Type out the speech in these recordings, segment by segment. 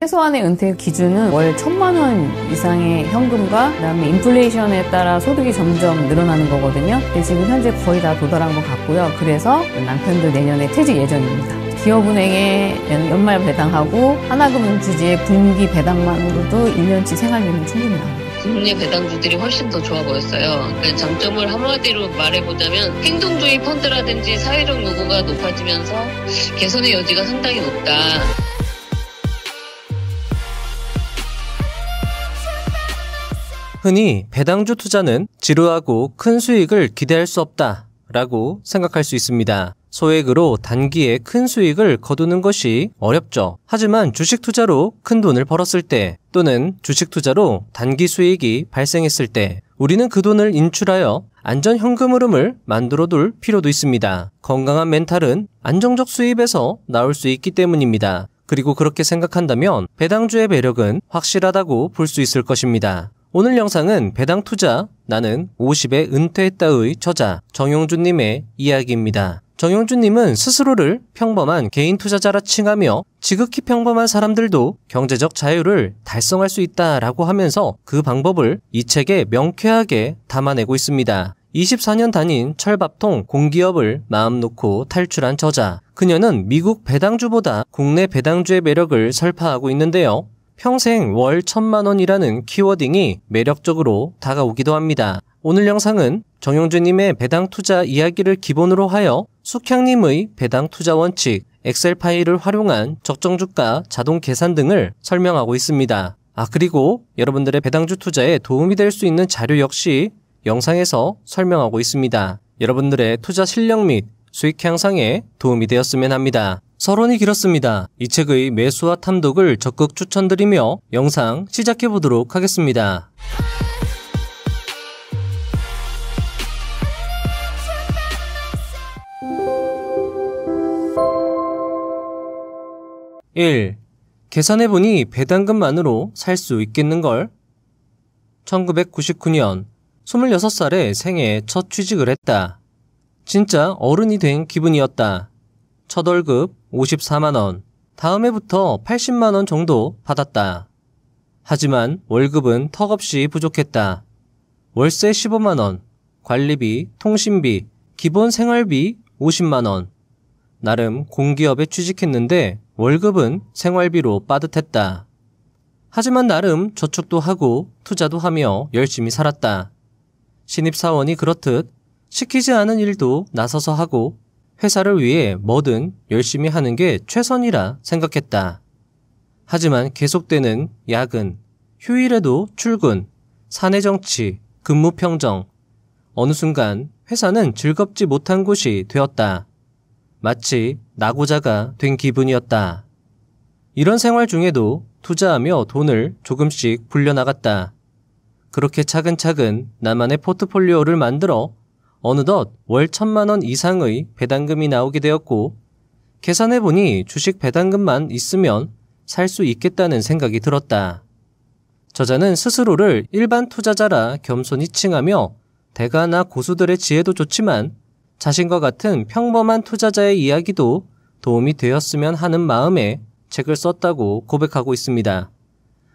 최소한의 은퇴 기준은 월 1,000만 원 이상의 현금과 그다음에 인플레이션에 따라 소득이 점점 늘어나는 거거든요. 근데 지금 현재 거의 다 도달한 것 같고요. 그래서 남편도 내년에 퇴직 예정입니다. 기업은행에 연말 배당하고 하나금융지주의 분기 배당만으로도 1년치 생활비는 충분히 나옵니다. 국내 배당주들이 훨씬 더 좋아 보였어요. 장점을 한마디로 말해보자면 행동주의 펀드라든지 사회적 요구가 높아지면서 개선의 여지가 상당히 높다. 흔히 배당주 투자는 지루하고 큰 수익을 기대할 수 없다 라고 생각할 수 있습니다. 소액으로 단기에 큰 수익을 거두는 것이 어렵죠. 하지만 주식 투자로 큰 돈을 벌었을 때 또는 주식 투자로 단기 수익이 발생했을 때 우리는 그 돈을 인출하여 안전 현금 흐름을 만들어 둘 필요도 있습니다. 건강한 멘탈은 안정적 수입에서 나올 수 있기 때문입니다. 그리고 그렇게 생각한다면 배당주의 매력은 확실하다고 볼 수 있을 것입니다. 오늘 영상은 배당 투자 나는 50에 은퇴했다의 저자 정용준님의 이야기입니다. 정용준님은 스스로를 평범한 개인 투자자라 칭하며 지극히 평범한 사람들도 경제적 자유를 달성할 수 있다라고 하면서 그 방법을 이 책에 명쾌하게 담아내고 있습니다. 24년 다닌 철밥통 공기업을 마음 놓고 탈출한 저자. 그녀는 미국 배당주보다 국내 배당주의 매력을 설파하고 있는데요. 평생 월 1,000만 원이라는 키워딩이 매력적으로 다가오기도 합니다. 오늘 영상은 정용준님의 배당 투자 이야기를 기본으로 하여 숙향님의 배당 투자 원칙, 엑셀 파일을 활용한 적정주가 자동 계산 등을 설명하고 있습니다. 그리고 여러분들의 배당주 투자에 도움이 될 수 있는 자료 역시 영상에서 설명하고 있습니다. 여러분들의 투자 실력 및 수익 향상에 도움이 되었으면 합니다. 서론이 길었습니다. 이 책의 매수와 탐독을 적극 추천드리며 영상 시작해보도록 하겠습니다. 1. 계산해보니 배당금만으로 살 수 있겠는걸? 1999년 26살에 생애 첫 취직을 했다. 진짜 어른이 된 기분이었다. 첫 월급 54만원, 다음 해부터 80만원 정도 받았다. 하지만 월급은 턱없이 부족했다. 월세 15만원, 관리비, 통신비, 기본 생활비 50만원. 나름 공기업에 취직했는데 월급은 생활비로 빠듯했다. 하지만 나름 저축도 하고 투자도 하며 열심히 살았다. 신입사원이 그렇듯 시키지 않은 일도 나서서 하고 회사를 위해 뭐든 열심히 하는 게 최선이라 생각했다. 하지만 계속되는 야근, 휴일에도 출근, 사내 정치, 근무 평정. 어느 순간 회사는 즐겁지 못한 곳이 되었다. 마치 나고자가 된 기분이었다. 이런 생활 중에도 투자하며 돈을 조금씩 불려나갔다. 그렇게 차근차근 나만의 포트폴리오를 만들어 어느덧 월 1,000만 원 이상의 배당금이 나오게 되었고 계산해보니 주식 배당금만 있으면 살 수 있겠다는 생각이 들었다. 저자는 스스로를 일반 투자자라 겸손히 칭하며 대가나 고수들의 지혜도 좋지만 자신과 같은 평범한 투자자의 이야기도 도움이 되었으면 하는 마음에 책을 썼다고 고백하고 있습니다.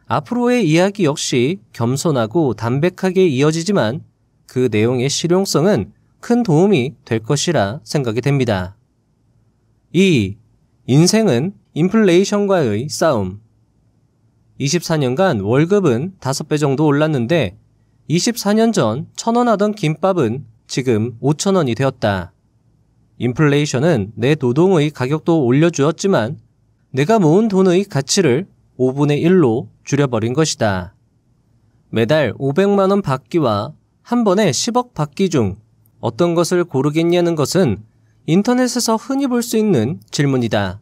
앞으로의 이야기 역시 겸손하고 담백하게 이어지지만 그 내용의 실용성은 큰 도움이 될 것이라 생각이 됩니다. 2. 인생은 인플레이션과의 싸움. 24년간 월급은 5배 정도 올랐는데 24년 전 1,000원 하던 김밥은 지금 5,000원이 되었다. 인플레이션은 내 노동의 가격도 올려주었지만 내가 모은 돈의 가치를 5분의 1로 줄여버린 것이다. 매달 500만 원 받기와 한 번에 10억 받기 중 어떤 것을 고르겠냐는 것은 인터넷에서 흔히 볼 수 있는 질문이다.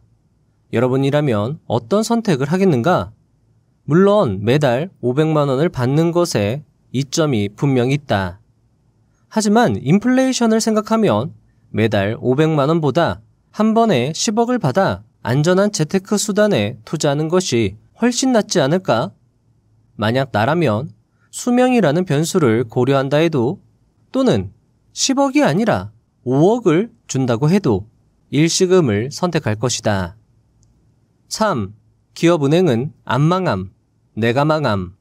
여러분이라면 어떤 선택을 하겠는가? 물론 매달 500만 원을 받는 것에 이점이 분명히 있다. 하지만 인플레이션을 생각하면 매달 500만 원보다 한 번에 10억을 받아 안전한 재테크 수단에 투자하는 것이 훨씬 낫지 않을까? 만약 나라면 수명이라는 변수를 고려한다 해도 또는 10억이 아니라 5억을 준다고 해도 일시금을 선택할 것이다. 3. 기업은행은 안 망함, 내가 망함.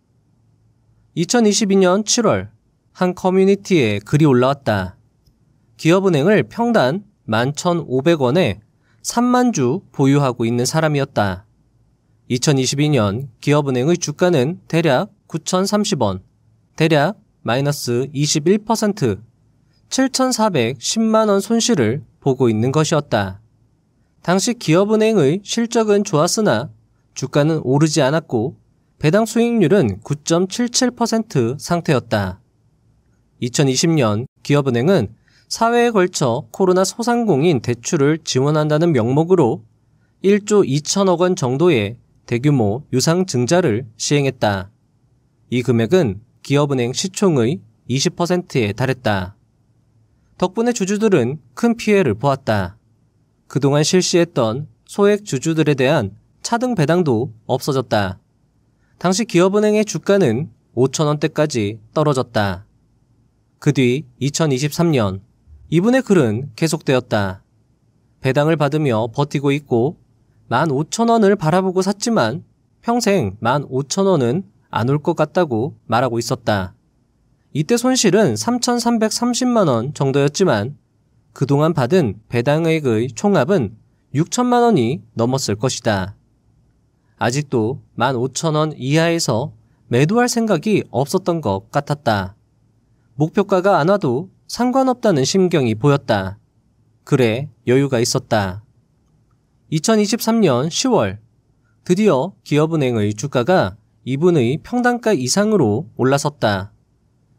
2022년 7월 한 커뮤니티에 글이 올라왔다. 기업은행을 평단 11,500원에 3만 주 보유하고 있는 사람이었다. 2022년 기업은행의 주가는 대략 9,030원, 대략 마이너스 21%, 7,410만원 손실을 보고 있는 것이었다. 당시 기업은행의 실적은 좋았으나 주가는 오르지 않았고 배당 수익률은 9.77% 상태였다. 2020년 기업은행은 사회에 걸쳐 코로나 소상공인 대출을 지원한다는 명목으로 1조 2천억 원 정도의 대규모 유상증자를 시행했다. 이 금액은 기업은행 시총의 20%에 달했다. 덕분에 주주들은 큰 피해를 보았다. 그동안 실시했던 소액 주주들에 대한 차등 배당도 없어졌다. 당시 기업은행의 주가는 5,000원대까지 떨어졌다. 그 뒤 2023년 이분의 글은 계속되었다. 배당을 받으며 버티고 있고 15,000원을 바라보고 샀지만 평생 15,000원은 안 올 것 같다고 말하고 있었다. 이때 손실은 3,330만원 정도였지만 그동안 받은 배당액의 총합은 6천만 원이 넘었을 것이다. 아직도 15,000원 이하에서 매도할 생각이 없었던 것 같았다. 목표가가 안 와도 상관없다는 심경이 보였다. 그래, 여유가 있었다. 2023년 10월 드디어 기업은행의 주가가 이분의 평단가 이상으로 올라섰다.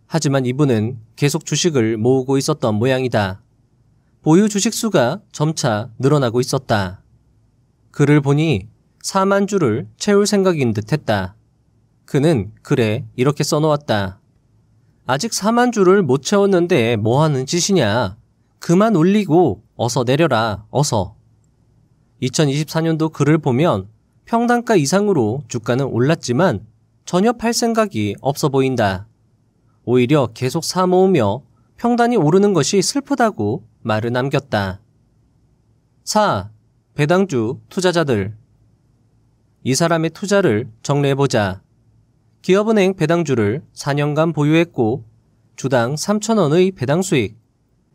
하지만 이분은 계속 주식을 모으고 있었던 모양이다. 보유 주식 수가 점차 늘어나고 있었다. 글을 보니 4만 주를 채울 생각인 듯 했다. 그는 글에 이렇게 써놓았다. 아직 4만 주를 못 채웠는데 뭐하는 짓이냐. 그만 올리고 어서 내려라, 어서. 2024년도 글을 보면 평단가 이상으로 주가는 올랐지만 전혀 팔 생각이 없어 보인다. 오히려 계속 사 모으며 평단이 오르는 것이 슬프다고 말을 남겼다. 4. 배당주 투자자들. 이 사람의 투자를 정리해보자. 기업은행 배당주를 4년간 보유했고 주당 3,000원의 배당 수익,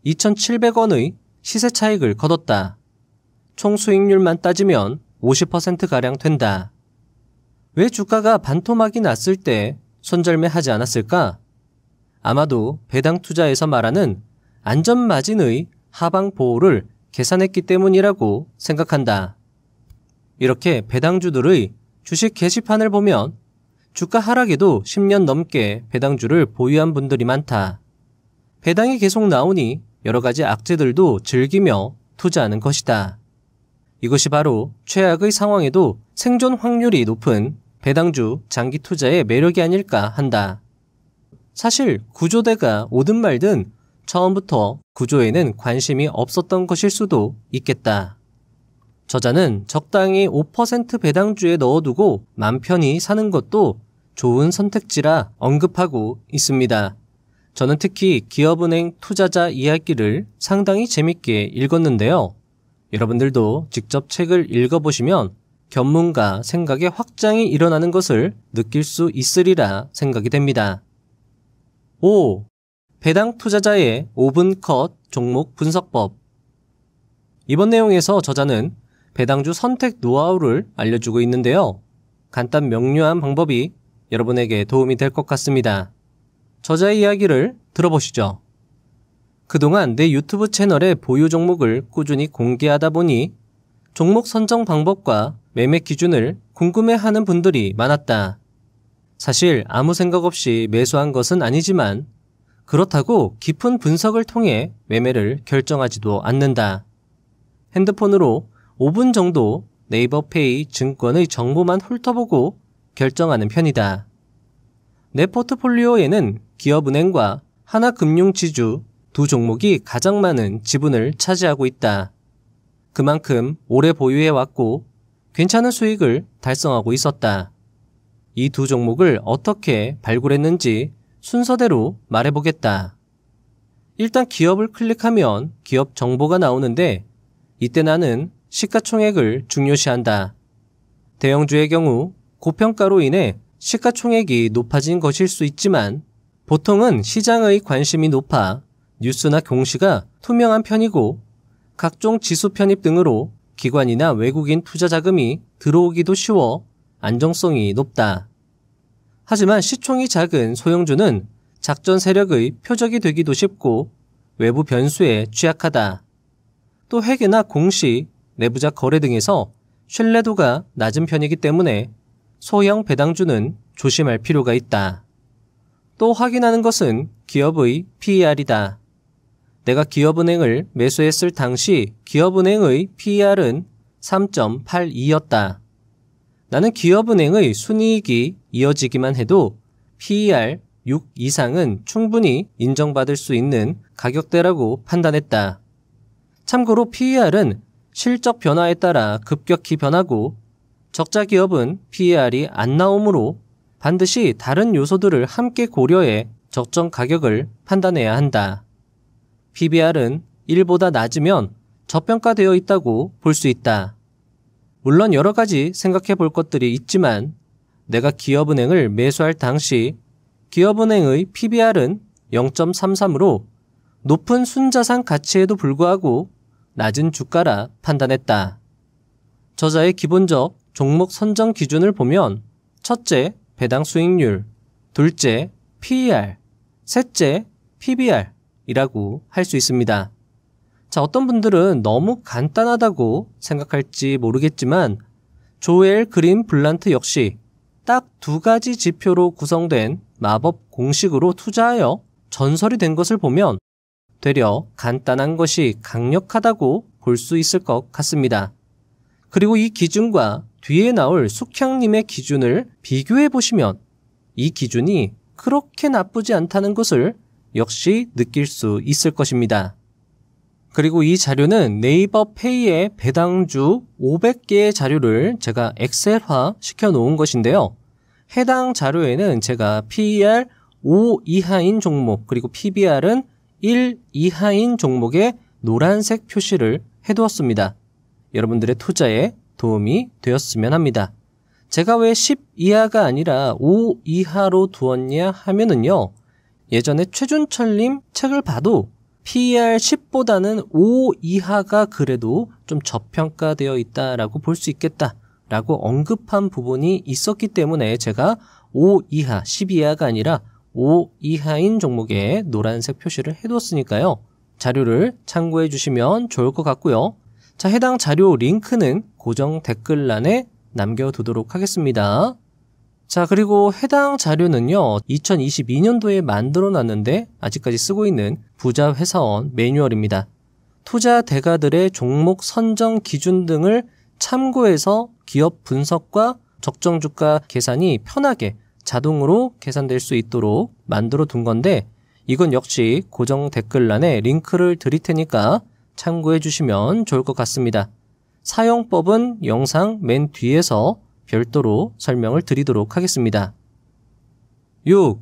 2,700원의 시세 차익을 거뒀다. 총 수익률만 따지면 50%가량 된다. 왜 주가가 반토막이 났을 때 손절매하지 않았을까? 아마도 배당 투자에서 말하는 안전마진의 하방 보호를 계산했기 때문이라고 생각한다. 이렇게 배당주들의 주식 게시판을 보면 주가 하락에도 10년 넘게 배당주를 보유한 분들이 많다. 배당이 계속 나오니 여러 가지 악재들도 즐기며 투자하는 것이다. 이것이 바로 최악의 상황에도 생존 확률이 높은 배당주 장기 투자의 매력이 아닐까 한다. 사실 구조대가 오든 말든 처음부터 구조에는 관심이 없었던 것일 수도 있겠다. 저자는 적당히 5% 배당주에 넣어두고 맘 편히 사는 것도 좋은 선택지라 언급하고 있습니다. 저는 특히 기업은행 투자자 이야기를 상당히 재밌게 읽었는데요. 여러분들도 직접 책을 읽어보시면 견문과 생각의 확장이 일어나는 것을 느낄 수 있으리라 생각이 됩니다. 5. 배당 투자자의 5분 컷 종목 분석법. 이번 내용에서 저자는 배당주 선택 노하우를 알려주고 있는데요. 간단 명료한 방법이 여러분에게 도움이 될 것 같습니다. 저자의 이야기를 들어보시죠. 그동안 내 유튜브 채널에 보유 종목을 꾸준히 공개하다 보니 종목 선정 방법과 매매 기준을 궁금해하는 분들이 많았다. 사실 아무 생각 없이 매수한 것은 아니지만 그렇다고 깊은 분석을 통해 매매를 결정하지도 않는다. 핸드폰으로 5분 정도 네이버페이 증권의 정보만 훑어보고 결정하는 편이다. 내 포트폴리오에는 기업은행과 하나금융지주 두 종목이 가장 많은 지분을 차지하고 있다. 그만큼 오래 보유해왔고 괜찮은 수익을 달성하고 있었다. 이 두 종목을 어떻게 발굴했는지 순서대로 말해보겠다. 일단 기업을 클릭하면 기업 정보가 나오는데 이때 나는 시가총액을 중요시한다. 대형주의 경우 고평가로 인해 시가총액이 높아진 것일 수 있지만 보통은 시장의 관심이 높아 뉴스나 공시가 투명한 편이고 각종 지수 편입 등으로 기관이나 외국인 투자 자금이 들어오기도 쉬워 안정성이 높다. 하지만 시총이 작은 소형주는 작전 세력의 표적이 되기도 쉽고 외부 변수에 취약하다. 또 회계나 공시, 내부자 거래 등에서 신뢰도가 낮은 편이기 때문에 소형 배당주는 조심할 필요가 있다. 또 확인하는 것은 기업의 PER이다. 내가 기업은행을 매수했을 당시 기업은행의 PER은 3.82였다. 나는 기업은행의 순이익이 이어지기만 해도 PER 6 이상은 충분히 인정받을 수 있는 가격대라고 판단했다. 참고로 PER은 실적 변화에 따라 급격히 변하고 적자 기업은 PER이 안 나오므로 반드시 다른 요소들을 함께 고려해 적정 가격을 판단해야 한다. PBR은 1보다 낮으면 저평가되어 있다고 볼 수 있다. 물론 여러 가지 생각해 볼 것들이 있지만 내가 기업은행을 매수할 당시 기업은행의 PBR은 0.33으로 높은 순자산 가치에도 불구하고 낮은 주가라 판단했다. 저자의 기본적 종목 선정 기준을 보면 첫째, 배당 수익률, 둘째, PER, 셋째, PBR 이라고 할 수 있습니다. 자, 어떤 분들은 너무 간단하다고 생각할지 모르겠지만 조엘 그린 블란트 역시 딱 2가지 지표로 구성된 마법 공식으로 투자하여 전설이 된 것을 보면 되려 간단한 것이 강력하다고 볼 수 있을 것 같습니다. 그리고 이 기준과 뒤에 나올 숙향님의 기준을 비교해 보시면 이 기준이 그렇게 나쁘지 않다는 것을 역시 느낄 수 있을 것입니다. 그리고 이 자료는 네이버 페이의 배당주 500개의 자료를 제가 엑셀화 시켜놓은 것인데요. 해당 자료에는 제가 PER 5 이하인 종목 그리고 PBR은 1 이하인 종목에 노란색 표시를 해두었습니다. 여러분들의 투자에 도움이 되었으면 합니다. 제가 왜 10 이하가 아니라 5 이하로 두었냐 하면은요. 예전에 최준철님 책을 봐도 PER 10보다는 5 이하가 그래도 좀 저평가되어 있다라고 볼 수 있겠다라고 언급한 부분이 있었기 때문에 제가 5 이하, 10 이하가 아니라 5 이하인 종목에 노란색 표시를 해두었으니까요. 자료를 참고해 주시면 좋을 것 같고요. 자, 해당 자료 링크는 고정 댓글란에 남겨두도록 하겠습니다. 자, 그리고 해당 자료는요, 2022년도에 만들어 놨는데 아직까지 쓰고 있는 부자 회사원 매뉴얼입니다. 투자 대가들의 종목 선정 기준 등을 참고해서 기업 분석과 적정 주가 계산이 편하게 자동으로 계산될 수 있도록 만들어 둔 건데 이건 역시 고정 댓글란에 링크를 드릴 테니까 참고해 주시면 좋을 것 같습니다. 사용법은 영상 맨 뒤에서 별도로 설명을 드리도록 하겠습니다. 6.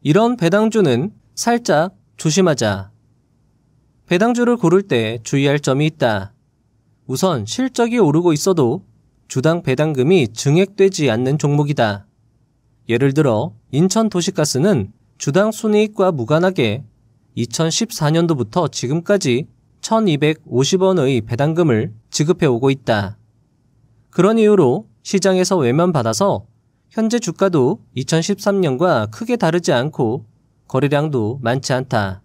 이런 배당주는 살짝 조심하자. 배당주를 고를 때 주의할 점이 있다. 우선 실적이 오르고 있어도 주당 배당금이 증액되지 않는 종목이다. 예를 들어 인천도시가스는 주당 순이익과 무관하게 2014년도부터 지금까지 1,250원의 배당금을 지급해 오고 있다. 그런 이유로 시장에서 외면받아서 현재 주가도 2013년과 크게 다르지 않고 거래량도 많지 않다.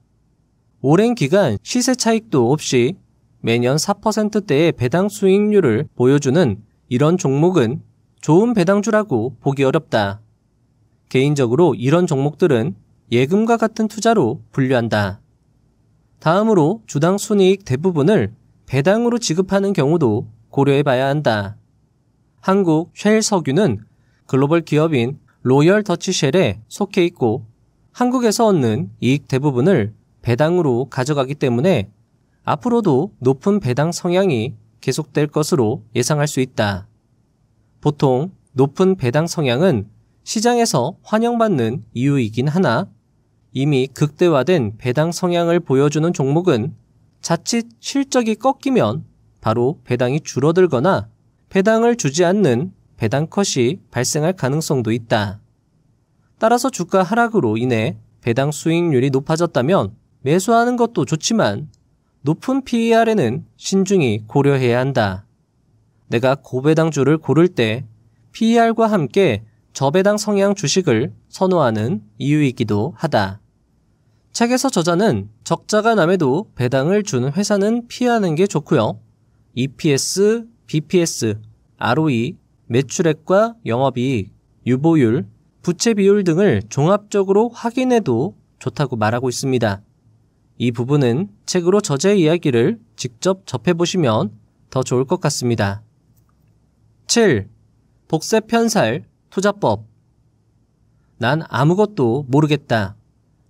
오랜 기간 시세 차익도 없이 매년 4%대의 배당 수익률을 보여주는 이런 종목은 좋은 배당주라고 보기 어렵다. 개인적으로 이런 종목들은 예금과 같은 투자로 분류한다. 다음으로 주당 순이익 대부분을 배당으로 지급하는 경우도 고려해 봐야 한다. 한국 쉘 석유는 글로벌 기업인 로열 더치 쉘에 속해 있고 한국에서 얻는 이익 대부분을 배당으로 가져가기 때문에 앞으로도 높은 배당 성향이 계속될 것으로 예상할 수 있다. 보통 높은 배당 성향은 시장에서 환영받는 이유이긴 하나 이미 극대화된 배당 성향을 보여주는 종목은 자칫 실적이 꺾이면 바로 배당이 줄어들거나 배당을 주지 않는 배당 컷이 발생할 가능성도 있다. 따라서 주가 하락으로 인해 배당 수익률이 높아졌다면 매수하는 것도 좋지만 높은 PER에는 신중히 고려해야 한다. 내가 고배당주를 고를 때 PER과 함께 저배당 성향 주식을 선호하는 이유이기도 하다. 책에서 저자는 적자가 남에도 배당을 주는 회사는 피하는 게 좋고요. EPS, BPS, ROE, 매출액과 영업이익, 유보율, 부채 비율 등을 종합적으로 확인해도 좋다고 말하고 있습니다. 이 부분은 책으로 저자의 이야기를 직접 접해보시면 더 좋을 것 같습니다. 7. 복세 편살, 투자법. 난 아무것도 모르겠다.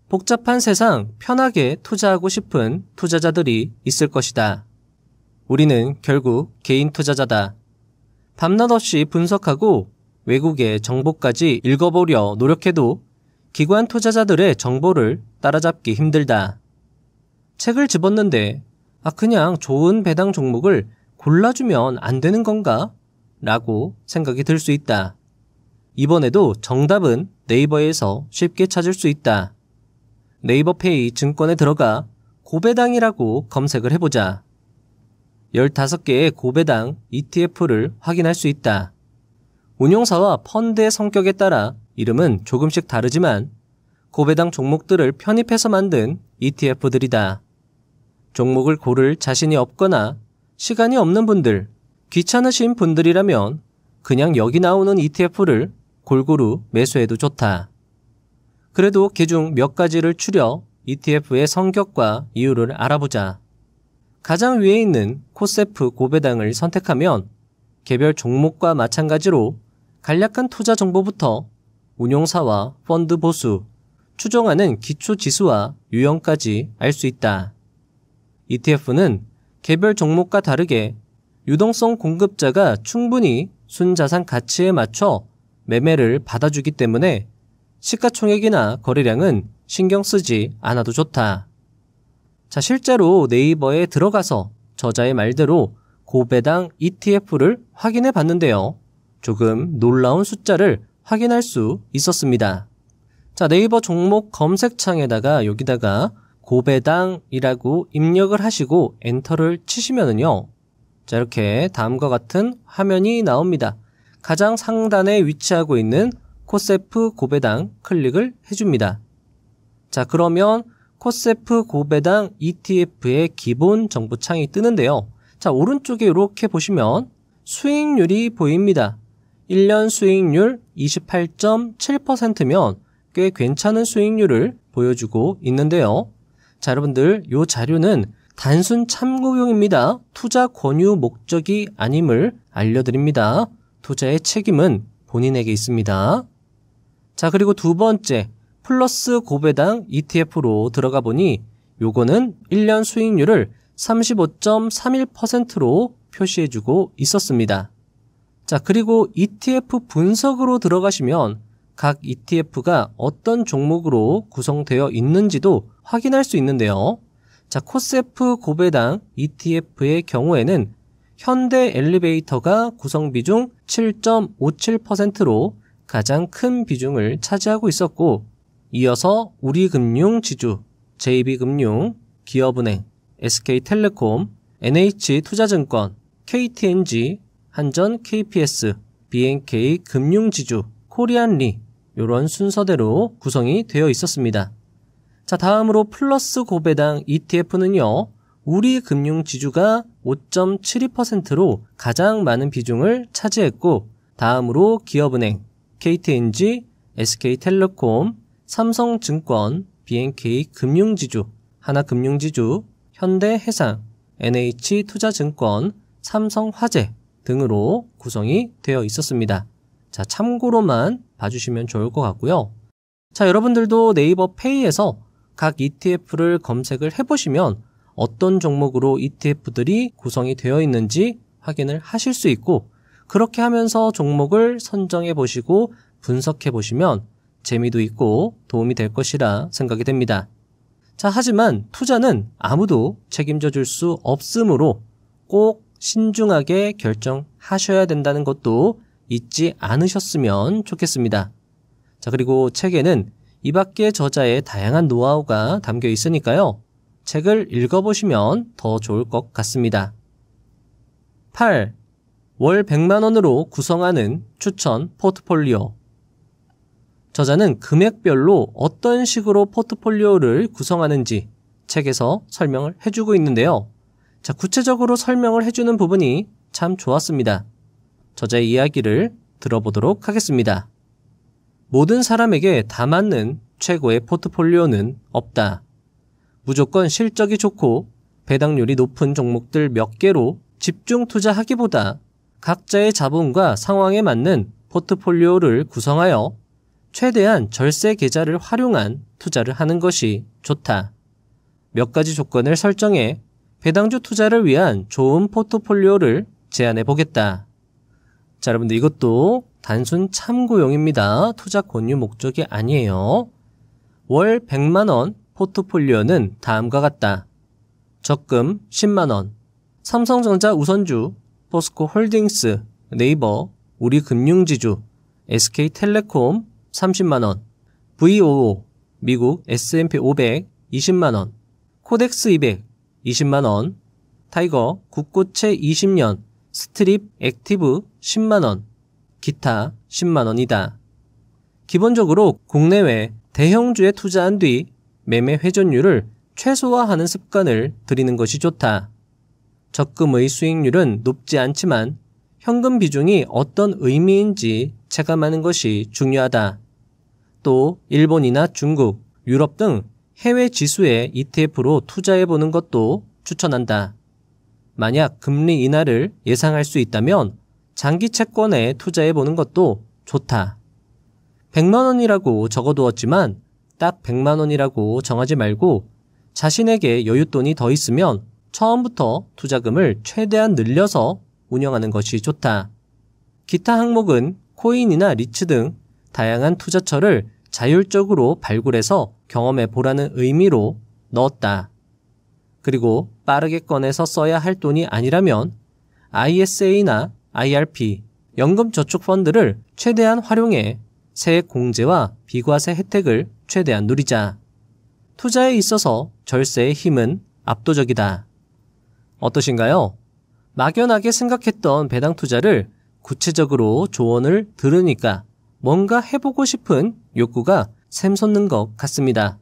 복잡한 세상 편하게 투자하고 싶은 투자자들이 있을 것이다. 우리는 결국 개인 투자자다. 밤낮 없이 분석하고 외국의 정보까지 읽어보려 노력해도 기관 투자자들의 정보를 따라잡기 힘들다. 책을 집었는데 그냥 좋은 배당 종목을 골라주면 안 되는 건가? 라고 생각이 들 수 있다. 이번에도 정답은 네이버에서 쉽게 찾을 수 있다. 네이버페이 증권에 들어가 고배당이라고 검색을 해보자. 15개의 고배당 ETF를 확인할 수 있다. 운용사와 펀드의 성격에 따라 이름은 조금씩 다르지만 고배당 종목들을 편입해서 만든 ETF들이다. 종목을 고를 자신이 없거나 시간이 없는 분들, 귀찮으신 분들이라면 그냥 여기 나오는 ETF를 골고루 매수해도 좋다. 그래도 개중 몇 가지를 추려 ETF의 성격과 이유를 알아보자. 가장 위에 있는 코세프 고배당을 선택하면 개별 종목과 마찬가지로 간략한 투자 정보부터 운용사와 펀드 보수, 추정하는 기초 지수와 유형까지 알 수 있다. ETF는 개별 종목과 다르게 유동성 공급자가 충분히 순자산 가치에 맞춰 매매를 받아주기 때문에 시가총액이나 거래량은 신경 쓰지 않아도 좋다. 자, 실제로 네이버에 들어가서 저자의 말대로 고배당 ETF를 확인해 봤는데요. 조금 놀라운 숫자를 확인할 수 있었습니다. 자, 네이버 종목 검색창에다가 여기다가 고배당이라고 입력을 하시고 엔터를 치시면은요. 자, 이렇게 다음과 같은 화면이 나옵니다. 가장 상단에 위치하고 있는 코세프 고배당 클릭을 해줍니다. 자, 그러면 코세프 고배당 ETF의 기본 정보 창이 뜨는데요. 자, 오른쪽에 이렇게 보시면 수익률이 보입니다. 1년 수익률 28.7%면 꽤 괜찮은 수익률을 보여주고 있는데요. 자, 여러분들 이 자료는 단순 참고용입니다. 투자 권유 목적이 아님을 알려드립니다. 투자의 책임은 본인에게 있습니다. 자, 그리고 두 번째 플러스 고배당 ETF로 들어가 보니 요거는 1년 수익률을 35.31%로 표시해주고 있었습니다. 자, 그리고 ETF 분석으로 들어가시면 각 ETF가 어떤 종목으로 구성되어 있는지도 확인할 수 있는데요. 자, 코세프 고배당 ETF의 경우에는 현대 엘리베이터가 구성 비중 7.57%로 가장 큰 비중을 차지하고 있었고, 이어서 우리금융지주, JB금융, 기업은행, SK텔레콤, NH투자증권, KTNG, 한전 KPS, BNK 금융지주, 코리안리 이런 순서대로 구성이 되어 있었습니다. 자, 다음으로 플러스 고배당 ETF는요. 우리금융지주가 5.72%로 가장 많은 비중을 차지했고, 다음으로 기업은행, KTNG, SK텔레콤, 삼성증권, BNK 금융지주, 하나금융지주, 현대해상, NH투자증권, 삼성화재 등으로 구성이 되어 있었습니다. 자, 참고로만 봐주시면 좋을 것 같고요. 자, 여러분들도 네이버 페이에서 각 ETF를 검색을 해보시면 어떤 종목으로 ETF들이 구성이 되어 있는지 확인을 하실 수 있고, 그렇게 하면서 종목을 선정해 보시고 분석해 보시면 재미도 있고 도움이 될 것이라 생각이 됩니다. 자, 하지만 투자는 아무도 책임져 줄 수 없으므로 꼭 신중하게 결정하셔야 된다는 것도 잊지 않으셨으면 좋겠습니다. 자, 그리고 책에는 이 밖의 저자의 다양한 노하우가 담겨 있으니까요. 책을 읽어보시면 더 좋을 것 같습니다. 8. 월 100만 원으로 구성하는 추천 포트폴리오. 저자는 금액별로 어떤 식으로 포트폴리오를 구성하는지 책에서 설명을 해주고 있는데요. 자, 구체적으로 설명을 해주는 부분이 참 좋았습니다. 저자의 이야기를 들어보도록 하겠습니다. 모든 사람에게 다 맞는 최고의 포트폴리오는 없다. 무조건 실적이 좋고 배당률이 높은 종목들 몇 개로 집중 투자하기보다 각자의 자본과 상황에 맞는 포트폴리오를 구성하여 최대한 절세 계좌를 활용한 투자를 하는 것이 좋다. 몇 가지 조건을 설정해 배당주 투자를 위한 좋은 포트폴리오를 제안해 보겠다. 자, 여러분들 이것도 단순 참고용입니다. 투자 권유 목적이 아니에요. 월 100만 원 포트폴리오는 다음과 같다. 적금 10만 원, 삼성전자 우선주, 포스코홀딩스, 네이버, 우리금융지주, SK텔레콤 30만 원, VOO, 미국 S&P 500 20만 원, 코덱스 200 20만 원, 타이거 국고채 20년, 스트립 액티브 10만 원, 기타 10만 원이다. 기본적으로 국내외 대형주에 투자한 뒤 매매 회전율을 최소화하는 습관을 들이는 것이 좋다. 적금의 수익률은 높지 않지만 현금 비중이 어떤 의미인지 체감하는 것이 중요하다. 또 일본이나 중국, 유럽 등 해외 지수에 ETF로 투자해보는 것도 추천한다. 만약 금리 인하를 예상할 수 있다면 장기 채권에 투자해보는 것도 좋다. 100만 원이라고 적어두었지만 딱 100만 원이라고 정하지 말고 자신에게 여윳돈이 더 있으면 처음부터 투자금을 최대한 늘려서 운영하는 것이 좋다. 기타 항목은 코인이나 리츠 등 다양한 투자처를 자율적으로 발굴해서 경험해 보라는 의미로 넣었다. 그리고 빠르게 꺼내서 써야 할 돈이 아니라면 ISA나 IRP, 연금저축펀드를 최대한 활용해 세액 공제와 비과세 혜택을 최대한 누리자. 투자에 있어서 절세의 힘은 압도적이다. 어떠신가요? 막연하게 생각했던 배당 투자를 구체적으로 조언을 들으니까 뭔가 해보고 싶은 욕구가 샘솟는 것 같습니다.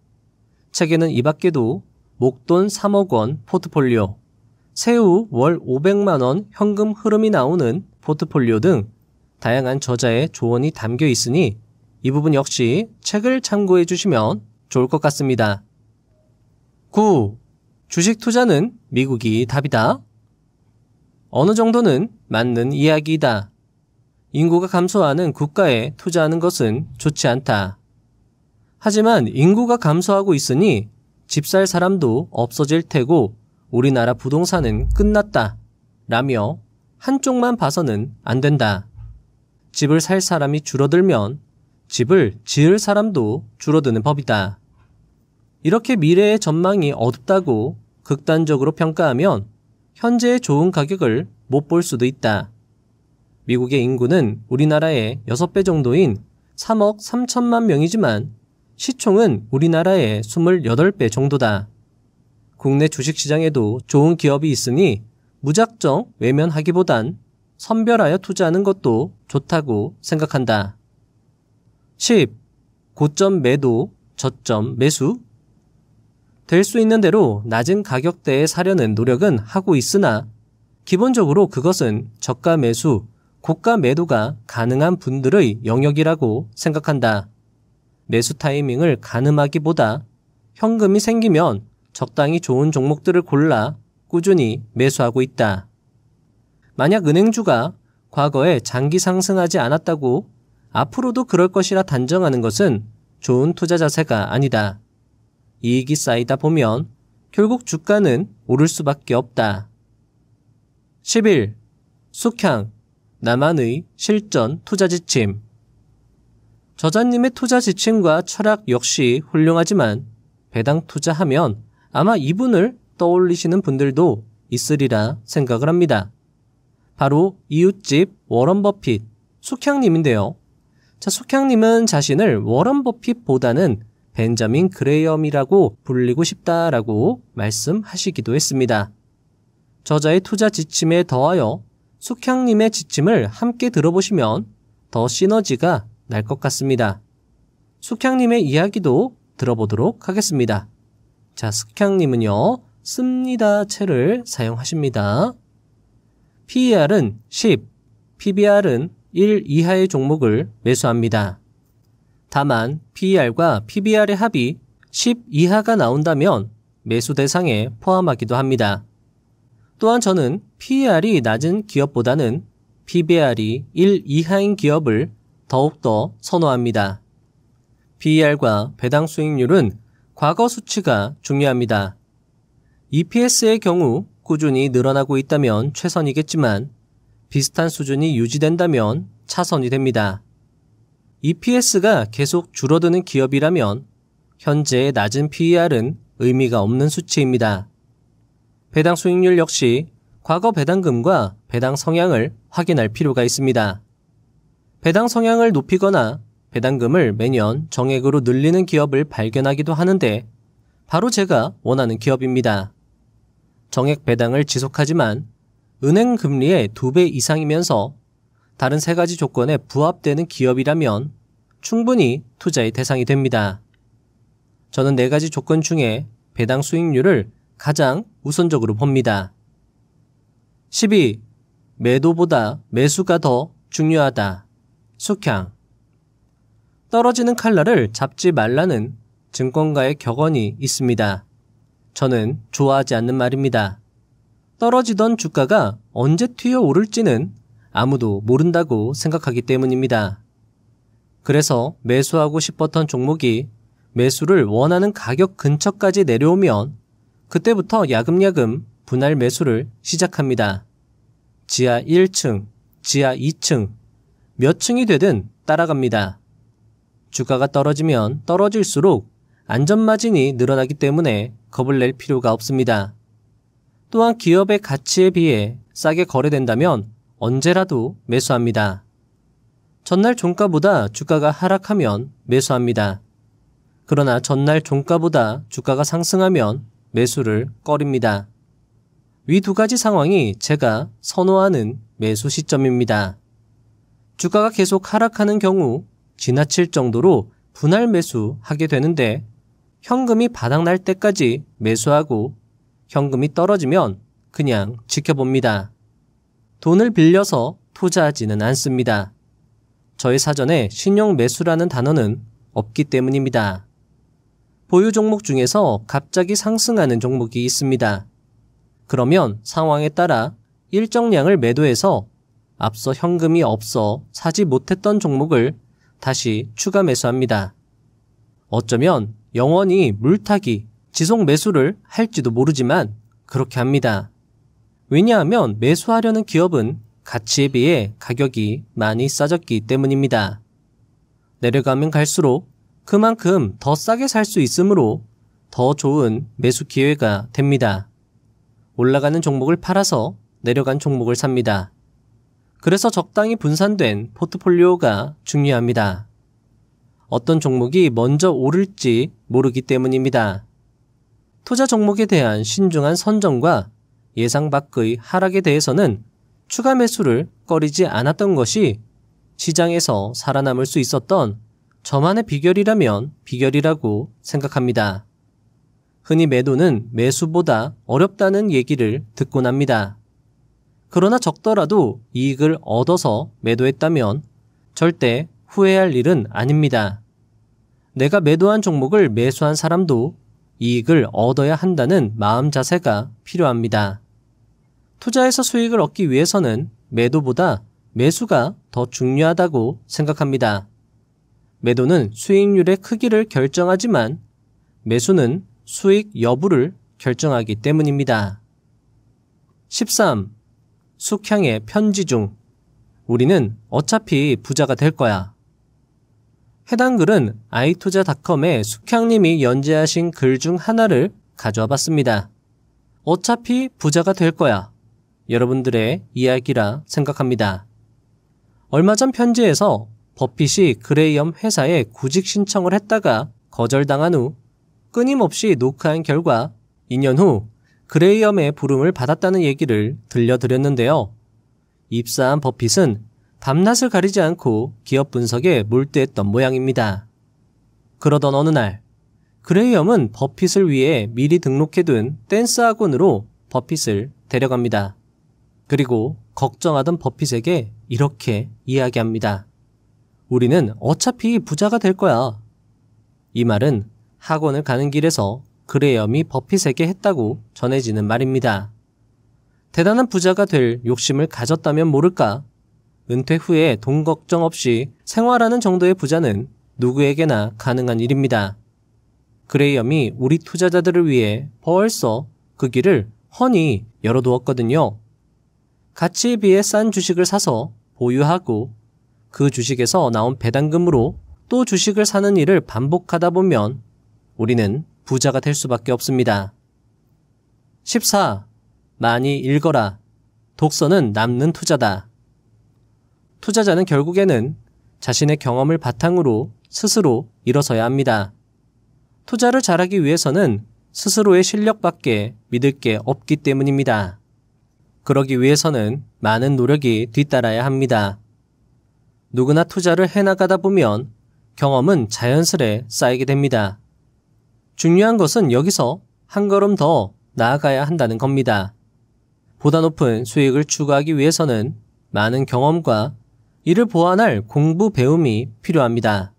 책에는 이 밖에도 목돈 3억 원 포트폴리오, 세후 월 500만 원 현금 흐름이 나오는 포트폴리오 등 다양한 저자의 조언이 담겨 있으니 이 부분 역시 책을 참고해 주시면 좋을 것 같습니다. 9. 주식 투자는 미국이 답이다. 어느 정도는 맞는 이야기이다. 인구가 감소하는 국가에 투자하는 것은 좋지 않다. 하지만 인구가 감소하고 있으니 집 살 사람도 없어질 테고 우리나라 부동산은 끝났다 라며 한쪽만 봐서는 안 된다. 집을 살 사람이 줄어들면 집을 지을 사람도 줄어드는 법이다. 이렇게 미래의 전망이 어둡다고 극단적으로 평가하면 현재의 좋은 가격을 못 볼 수도 있다. 미국의 인구는 우리나라의 6배 정도인 3억 3천만 명이지만 시총은 우리나라의 28배 정도다. 국내 주식시장에도 좋은 기업이 있으니 무작정 외면하기보단 선별하여 투자하는 것도 좋다고 생각한다. 10. 고점 매도, 저점 매수. 될 수 있는 대로 낮은 가격대에 사려는 노력은 하고 있으나 기본적으로 그것은 저가 매수, 고가 매도가 가능한 분들의 영역이라고 생각한다. 매수 타이밍을 가늠하기보다 현금이 생기면 적당히 좋은 종목들을 골라 꾸준히 매수하고 있다. 만약 은행주가 과거에 장기 상승하지 않았다고 앞으로도 그럴 것이라 단정하는 것은 좋은 투자 자세가 아니다. 이익이 쌓이다 보면 결국 주가는 오를 수밖에 없다. 11. 숙향, 나만의 실전 투자 지침. 저자님의 투자 지침과 철학 역시 훌륭하지만 배당 투자하면 아마 이분을 떠올리시는 분들도 있으리라 생각을 합니다. 바로 이웃집 워런 버핏, 숙향님인데요. 자, 숙향님은 자신을 워런 버핏보다는 벤자민 그레이엄이라고 불리고 싶다라고 말씀하시기도 했습니다. 저자의 투자 지침에 더하여 숙향님의 지침을 함께 들어보시면 더 시너지가 날 것 같습니다. 숙향님의 이야기도 들어보도록 하겠습니다. 자, 숙향님은요, 씁니다 채를 사용하십니다. PER은 10, PBR은 1 이하의 종목을 매수합니다. 다만 PER과 PBR의 합이 10 이하가 나온다면 매수 대상에 포함하기도 합니다. 또한 저는 PER이 낮은 기업보다는 PBR이 1 이하인 기업을 더욱더 선호합니다. PER과 배당 수익률은 과거 수치가 중요합니다. EPS의 경우 꾸준히 늘어나고 있다면 최선이겠지만 비슷한 수준이 유지된다면 차선이 됩니다. EPS가 계속 줄어드는 기업이라면 현재의 낮은 PER은 의미가 없는 수치입니다. 배당 수익률 역시 과거 배당금과 배당 성향을 확인할 필요가 있습니다. 배당 성향을 높이거나 배당금을 매년 정액으로 늘리는 기업을 발견하기도 하는데 바로 제가 원하는 기업입니다. 정액 배당을 지속하지만 은행 금리의 2배 이상이면서 다른 3가지 조건에 부합되는 기업이라면 충분히 투자의 대상이 됩니다. 저는 4가지 조건 중에 배당 수익률을 가장 우선적으로 봅니다. 12. 매도보다 매수가 더 중요하다. 숙향. 떨어지는 칼날을 잡지 말라는 증권가의 격언이 있습니다. 저는 좋아하지 않는 말입니다. 떨어지던 주가가 언제 튀어오를지는 아무도 모른다고 생각하기 때문입니다. 그래서 매수하고 싶었던 종목이 매수를 원하는 가격 근처까지 내려오면 그때부터 야금야금 분할 매수를 시작합니다. 지하 1층, 지하 2층, 몇 층이 되든 따라갑니다. 주가가 떨어지면 떨어질수록 안전마진이 늘어나기 때문에 겁을 낼 필요가 없습니다. 또한 기업의 가치에 비해 싸게 거래된다면 언제라도 매수합니다. 전날 종가보다 주가가 하락하면 매수합니다. 그러나 전날 종가보다 주가가 상승하면 매수를 꺼립니다. 위 2가지 상황이 제가 선호하는 매수 시점입니다. 주가가 계속 하락하는 경우 지나칠 정도로 분할 매수하게 되는데 현금이 바닥날 때까지 매수하고 현금이 떨어지면 그냥 지켜봅니다. 돈을 빌려서 투자하지는 않습니다. 저의 사전에 신용 매수라는 단어는 없기 때문입니다. 보유 종목 중에서 갑자기 상승하는 종목이 있습니다. 그러면 상황에 따라 일정량을 매도해서 앞서 현금이 없어 사지 못했던 종목을 다시 추가 매수합니다. 어쩌면 영원히 물타기, 지속 매수를 할지도 모르지만 그렇게 합니다. 왜냐하면 매수하려는 기업은 가치에 비해 가격이 많이 싸졌기 때문입니다. 내려가면 갈수록 그만큼 더 싸게 살 수 있으므로 더 좋은 매수 기회가 됩니다. 올라가는 종목을 팔아서 내려간 종목을 삽니다. 그래서 적당히 분산된 포트폴리오가 중요합니다. 어떤 종목이 먼저 오를지 모르기 때문입니다. 투자 종목에 대한 신중한 선정과 예상 밖의 하락에 대해서는 추가 매수를 꺼리지 않았던 것이 시장에서 살아남을 수 있었던 저만의 비결이라면 비결이라고 생각합니다. 흔히 매도는 매수보다 어렵다는 얘기를 듣곤 합니다. 그러나 적더라도 이익을 얻어서 매도했다면 절대 후회할 일은 아닙니다. 내가 매도한 종목을 매수한 사람도 이익을 얻어야 한다는 마음 자세가 필요합니다. 투자에서 수익을 얻기 위해서는 매도보다 매수가 더 중요하다고 생각합니다. 매도는 수익률의 크기를 결정하지만 매수는 수익 여부를 결정하기 때문입니다. 13. 숙향의 편지 중 우리는 어차피 부자가 될 거야. 해당 글은 아이투자닷컴의 숙향님이 연재하신 글 중 하나를 가져와 봤습니다. 어차피 부자가 될 거야. 여러분들의 이야기라 생각합니다. 얼마 전 편지에서 버핏이 그레이엄 회사에 구직 신청을 했다가 거절당한 후 끊임없이 노크한 결과 2년 후 그레이엄의 부름을 받았다는 얘기를 들려드렸는데요. 입사한 버핏은 밤낮을 가리지 않고 기업 분석에 몰두했던 모양입니다. 그러던 어느 날 그레이엄은 버핏을 위해 미리 등록해둔 댄스 학원으로 버핏을 데려갑니다. 그리고 걱정하던 버핏에게 이렇게 이야기합니다. 우리는 어차피 부자가 될 거야. 이 말은 학원을 가는 길에서 그레이엄이 버핏에게 했다고 전해지는 말입니다. 대단한 부자가 될 욕심을 가졌다면 모를까? 은퇴 후에 돈 걱정 없이 생활하는 정도의 부자는 누구에게나 가능한 일입니다. 그레이엄이 우리 투자자들을 위해 벌써 그 길을 훤히 열어두었거든요. 가치에 비해 싼 주식을 사서 보유하고 그 주식에서 나온 배당금으로 또 주식을 사는 일을 반복하다 보면 우리는 부자가 될 수밖에 없습니다. 14. 많이 읽어라. 독서는 남는 투자다. 투자자는 결국에는 자신의 경험을 바탕으로 스스로 일어서야 합니다. 투자를 잘하기 위해서는 스스로의 실력밖에 믿을 게 없기 때문입니다. 그러기 위해서는 많은 노력이 뒤따라야 합니다. 누구나 투자를 해나가다 보면 경험은 자연스레 쌓이게 됩니다. 중요한 것은 여기서 한 걸음 더 나아가야 한다는 겁니다. 보다 높은 수익을 추구하기 위해서는 많은 경험과 이를 보완할 공부 배움이 필요합니다.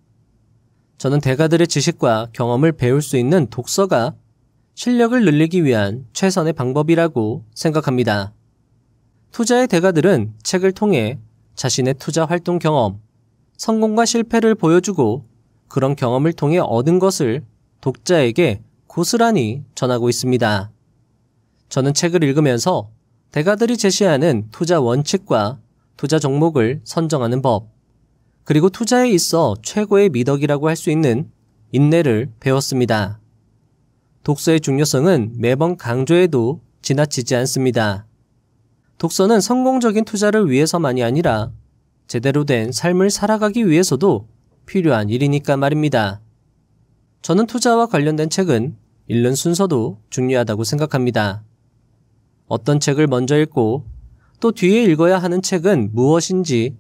저는 대가들의 지식과 경험을 배울 수 있는 독서가 실력을 늘리기 위한 최선의 방법이라고 생각합니다. 투자의 대가들은 책을 통해 자신의 투자 활동 경험, 성공과 실패를 보여주고 그런 경험을 통해 얻은 것을 독자에게 고스란히 전하고 있습니다. 저는 책을 읽으면서 대가들이 제시하는 투자 원칙과 투자 종목을 선정하는 법, 그리고 투자에 있어 최고의 미덕이라고 할 수 있는 인내를 배웠습니다. 독서의 중요성은 매번 강조해도 지나치지 않습니다. 독서는 성공적인 투자를 위해서만이 아니라 제대로 된 삶을 살아가기 위해서도 필요한 일이니까 말입니다. 저는 투자와 관련된 책은 읽는 순서도 중요하다고 생각합니다. 어떤 책을 먼저 읽고 또 뒤에 읽어야 하는 책은 무엇인지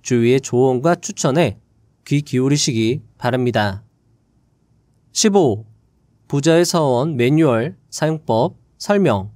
주위의 조언과 추천에 귀 기울이시기 바랍니다. 15. 부자의 서원 매뉴얼 사용법 설명.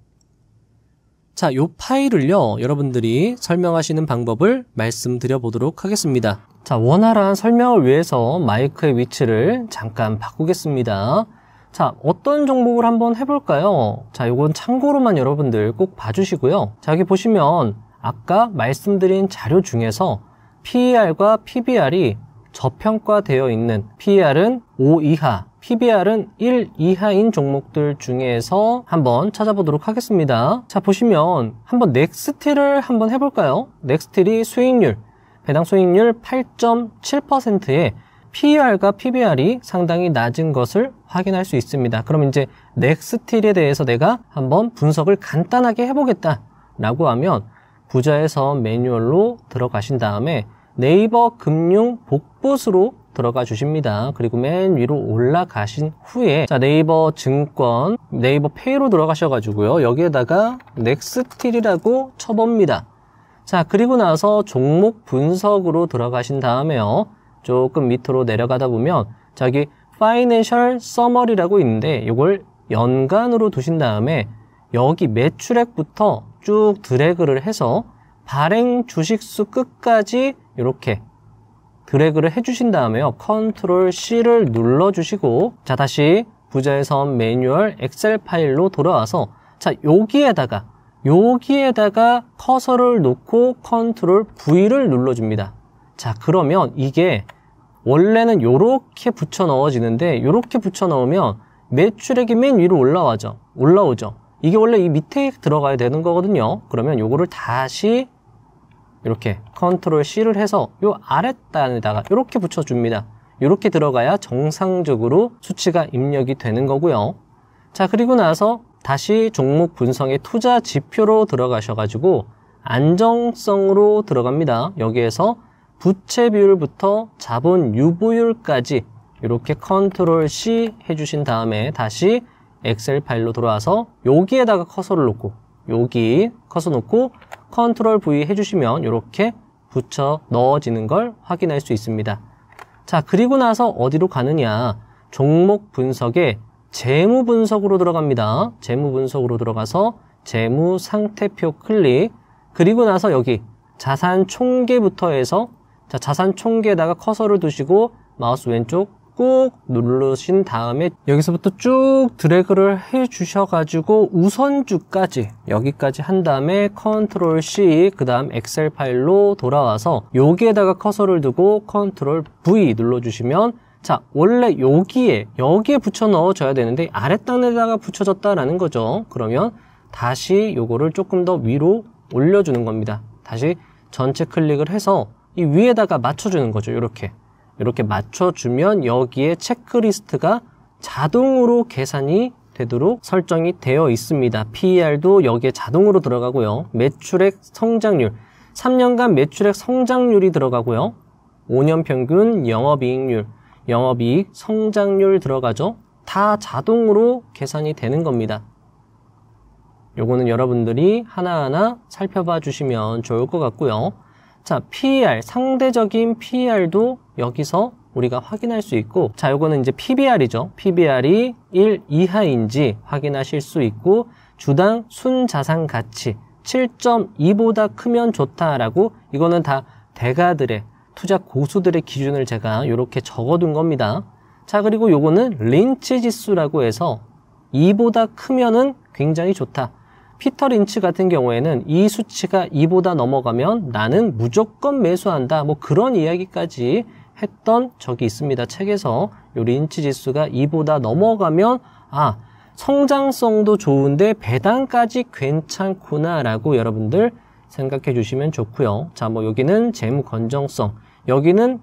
자, 요 파일을요, 여러분들이 설명하시는 방법을 말씀드려 보도록 하겠습니다. 자, 원활한 설명을 위해서 마이크의 위치를 잠깐 바꾸겠습니다. 자, 어떤 종목을 한번 해볼까요? 자, 요건 참고로만 여러분들 꼭 봐주시고요. 자, 여기 보시면 아까 말씀드린 자료 중에서 PER과 PBR이 저평가되어 있는 PER은 5 이하, PBR은 1 이하인 종목들 중에서 한번 찾아보도록 하겠습니다. 자, 보시면 한번 넥스틸을 한번 해볼까요? 넥스틸이 수익률, 배당 수익률 8.7%에 PER과 PBR이 상당히 낮은 것을 확인할 수 있습니다. 그럼 이제 넥스틸에 대해서 내가 한번 분석을 간단하게 해보겠다라고 하면 부자의 서원 매뉴얼로 들어가신 다음에 네이버 금융 복붙으로 들어가 주십니다. 그리고 맨 위로 올라가신 후에 자, 네이버 증권, 네이버 페이로 들어가셔가지고요. 여기에다가 넥스틸이라고 쳐봅니다. 자, 그리고 나서 종목 분석으로 들어가신 다음에요. 조금 밑으로 내려가다 보면 저기 파이낸셜 서머리라고 있는데 이걸 연간으로 두신 다음에 여기 매출액부터 쭉 드래그를 해서 발행 주식수 끝까지 이렇게 드래그를 해주신 다음에요. 컨트롤 C를 눌러주시고 자, 다시 부자의 서원 매뉴얼 엑셀 파일로 돌아와서 자, 여기에다가 커서를 놓고 컨트롤 V를 눌러줍니다. 자, 그러면 이게 원래는 요렇게 붙여 넣어지는데 요렇게 붙여 넣으면 매출액이 맨 위로 올라오죠. 이게 원래 이 밑에 들어가야 되는 거거든요. 그러면 요거를 다시 이렇게 컨트롤 C를 해서 요 아랫단에다가 이렇게 붙여줍니다. 이렇게 들어가야 정상적으로 수치가 입력이 되는 거고요. 자, 그리고 나서 다시 종목 분석의 투자 지표로 들어가셔가지고 안정성으로 들어갑니다. 여기에서 부채 비율부터 자본 유보율까지 이렇게 컨트롤 C 해주신 다음에 다시 엑셀 파일로 돌아와서 여기에다가 커서를 놓고 여기 커서 놓고 컨트롤 V 해주시면 이렇게 붙여 넣어지는 걸 확인할 수 있습니다. 자, 그리고 나서 어디로 가느냐? 종목 분석에 재무 분석으로 들어갑니다. 재무 분석으로 들어가서 재무 상태표 클릭, 그리고 나서 여기 자산 총계부터 해서 자, 자산 총계에다가 커서를 두시고 마우스 왼쪽 꾹 누르신 다음에 여기서부터 쭉 드래그를 해 주셔가지고 우선주까지 여기까지 한 다음에 컨트롤 C 그 다음 엑셀 파일로 돌아와서 여기에다가 커서를 두고 컨트롤 V 눌러주시면 자, 원래 여기에 붙여 넣어줘야 되는데 아랫단에다가 붙여졌다라는 거죠. 그러면 다시 요거를 조금 더 위로 올려주는 겁니다. 다시 전체 클릭을 해서 이 위에다가 맞춰주는 거죠. 이렇게 맞춰주면 여기에 체크리스트가 자동으로 계산이 되도록 설정이 되어 있습니다. PER도 여기에 자동으로 들어가고요. 매출액 성장률, 3년간 매출액 성장률이 들어가고요. 5년 평균 영업이익률, 영업이익 성장률 들어가죠. 다 자동으로 계산이 되는 겁니다. 요거는 여러분들이 하나하나 살펴봐 주시면 좋을 것 같고요. 자, PER, 상대적인 PER도 여기서 우리가 확인할 수 있고, 자, 요거는 이제 PBR이죠. PBR이 1 이하인지 확인하실 수 있고, 주당 순자산 가치 7.2보다 크면 좋다라고, 이거는 다 대가들의, 투자 고수들의 기준을 제가 이렇게 적어둔 겁니다. 자, 그리고 요거는 린치 지수라고 해서 2보다 크면은 굉장히 좋다. 피터 린치 같은 경우에는 이 수치가 2보다 넘어가면 나는 무조건 매수한다. 뭐 그런 이야기까지 했던 적이 있습니다. 책에서 요 린치 지수가 2보다 넘어가면 아, 성장성도 좋은데 배당까지 괜찮구나라고 여러분들 생각해 주시면 좋고요. 자, 뭐 여기는 재무 건전성, 여기는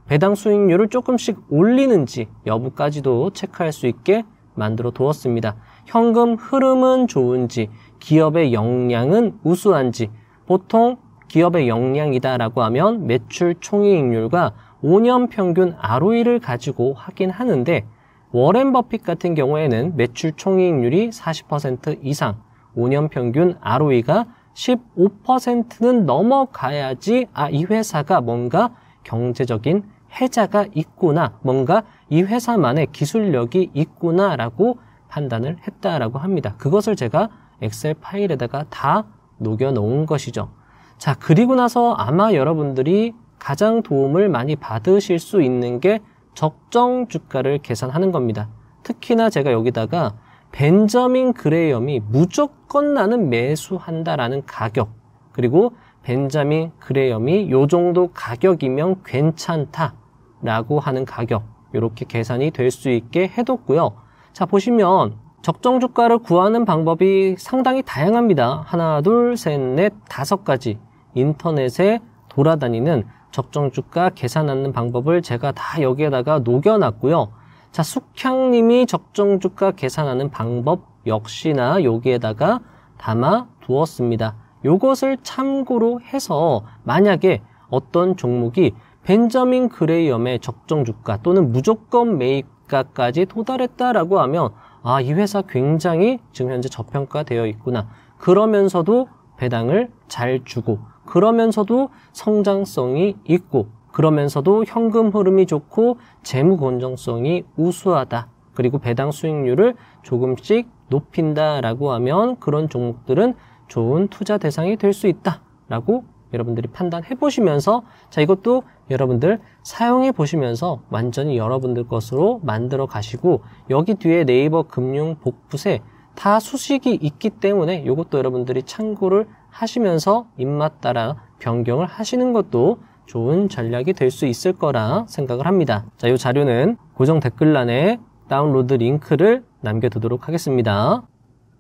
배당 수익률을 조금씩 올리는지 여부까지도 체크할 수 있게 만들어 두었습니다. 현금 흐름은 좋은지, 기업의 역량은 우수한지, 보통 기업의 역량이다라고 하면 매출 총이익률과 5년 평균 ROE를 가지고 확인하는데, 워렌 버핏 같은 경우에는 매출 총이익률이 40% 이상, 5년 평균 ROE가 15%는 넘어가야지 아, 이 회사가 뭔가 경제적인 혜자가 있구나, 뭔가 이 회사만의 기술력이 있구나라고 판단을 했다라고 합니다. 그것을 제가 엑셀 파일에다가 다 녹여 놓은 것이죠. 자, 그리고 나서 아마 여러분들이 가장 도움을 많이 받으실 수 있는 게 적정 주가를 계산하는 겁니다. 특히나 제가 여기다가 벤저민 그레이엄이 무조건 나는 매수한다라는 가격, 그리고 벤자민 그레이엄이 요 정도 가격이면 괜찮다라고 하는 가격, 이렇게 계산이 될 수 있게 해뒀고요. 자, 보시면 적정 주가를 구하는 방법이 상당히 다양합니다. 하나, 둘, 셋, 넷, 5가지 인터넷에 돌아다니는 적정 주가 계산하는 방법을 제가 다 여기에다가 녹여놨고요. 자, 숙향님이 적정 주가 계산하는 방법 역시나 여기에다가 담아 두었습니다. 요것을 참고로 해서 만약에 어떤 종목이 벤저민 그레이엄의 적정 주가 또는 무조건 매입가까지 도달했다라고 하면 아, 이 회사 굉장히 지금 현재 저평가되어 있구나. 그러면서도 배당을 잘 주고, 그러면서도 성장성이 있고, 그러면서도 현금 흐름이 좋고 재무 건전성이 우수하다. 그리고 배당 수익률을 조금씩 높인다라고 하면 그런 종목들은 좋은 투자 대상이 될 수 있다라고 여러분들이 판단해 보시면서, 자, 이것도 여러분들 사용해 보시면서 완전히 여러분들 것으로 만들어 가시고, 여기 뒤에 네이버 금융 복붙에 다 수식이 있기 때문에 이것도 여러분들이 참고를 하시면서 입맛 따라 변경을 하시는 것도 좋은 전략이 될 수 있을 거라 생각을 합니다. 자, 이 자료는 고정 댓글란에 다운로드 링크를 남겨두도록 하겠습니다.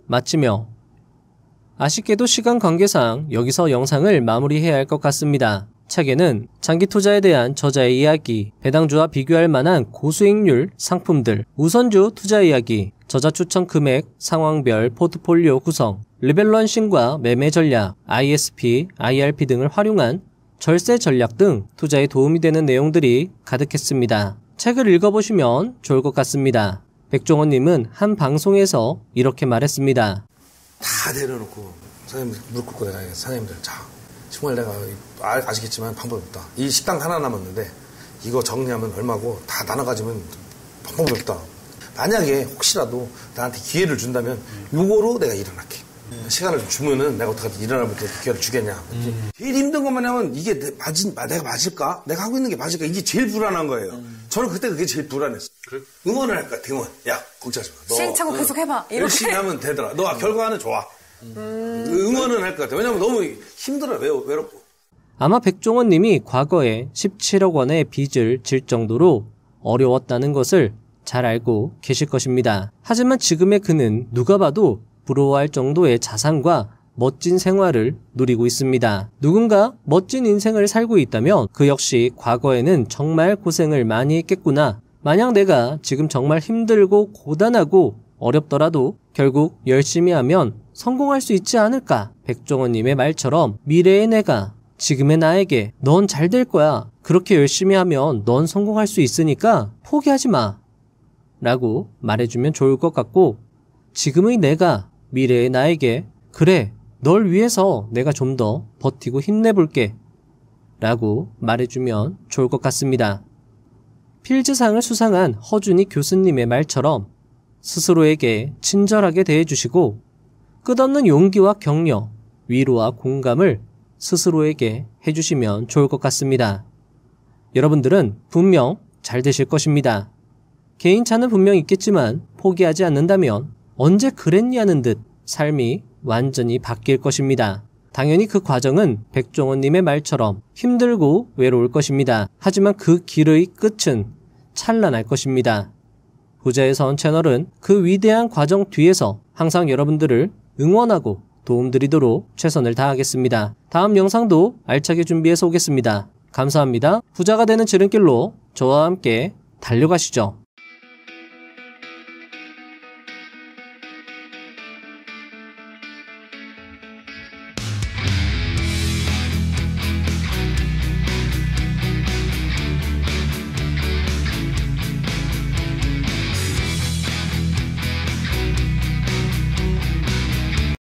마치며 아쉽게도 시간 관계상 여기서 영상을 마무리해야 할 것 같습니다. 책에는 장기 투자에 대한 저자의 이야기, 배당주와 비교할 만한 고수익률 상품들, 우선주 투자 이야기, 저자 추천 금액, 상황별 포트폴리오 구성, 리밸런싱과 매매 전략, ISP, IRP 등을 활용한 절세 전략 등 투자에 도움이 되는 내용들이 가득했습니다. 책을 읽어보시면 좋을 것 같습니다. 백종원님은 한 방송에서 이렇게 말했습니다. 다 내려놓고 사장님들 무릎 꿇고 내가 사장님들 자 정말 내가 아시겠지만 방법이 없다. 이 식당 하나 남았는데 이거 정리하면 얼마고 다 나눠 가지면 방법이 없다. 만약에 혹시라도 나한테 기회를 준다면 요거로 내가 일어날게. 시간을 좀 주면은 내가 어떻게 일어나면 기회를 주겠냐. 제일 힘든 것만 하면 이게 내가 맞을까? 내가 하고 있는 게 맞을까? 이게 제일 불안한 거예요. 저는 그때 그게 제일 불안했어요. 그래? 응원을 할 것 같아, 응원. 야, 걱정하지 마. 시행착오 계속 해봐. 이렇게. 열심히 하면 되더라. 너 결과는 좋아. 응원은 할 것 같아. 왜냐면 너무 힘들어요, 외롭고. 아마 백종원님이 과거에 17억 원의 빚을 질 정도로 어려웠다는 것을 잘 알고 계실 것입니다. 하지만 지금의 그는 누가 봐도 부러워할 정도의 자산과 멋진 생활을 누리고 있습니다. 누군가 멋진 인생을 살고 있다면 그 역시 과거에는 정말 고생을 많이 했겠구나. 만약 내가 지금 정말 힘들고 고단하고 어렵더라도 결국 열심히 하면 성공할 수 있지 않을까? 백종원님의 말처럼 미래의 내가 지금의 나에게 넌 잘 될 거야. 그렇게 열심히 하면 넌 성공할 수 있으니까 포기하지 마. 라고 말해주면 좋을 것 같고, 지금의 내가 미래의 나에게 그래, 널 위해서 내가 좀 더 버티고 힘내볼게 라고 말해주면 좋을 것 같습니다. 필즈상을 수상한 허준희 교수님의 말처럼 스스로에게 친절하게 대해주시고 끝없는 용기와 격려, 위로와 공감을 스스로에게 해주시면 좋을 것 같습니다. 여러분들은 분명 잘 되실 것입니다. 개인차는 분명 있겠지만 포기하지 않는다면 언제 그랬냐는 듯 삶이 완전히 바뀔 것입니다. 당연히 그 과정은 백종원님의 말처럼 힘들고 외로울 것입니다. 하지만 그 길의 끝은 찬란할 것입니다. 부자의 선 채널은 그 위대한 과정 뒤에서 항상 여러분들을 응원하고 도움드리도록 최선을 다하겠습니다. 다음 영상도 알차게 준비해서 오겠습니다. 감사합니다. 부자가 되는 지름길로 저와 함께 달려가시죠.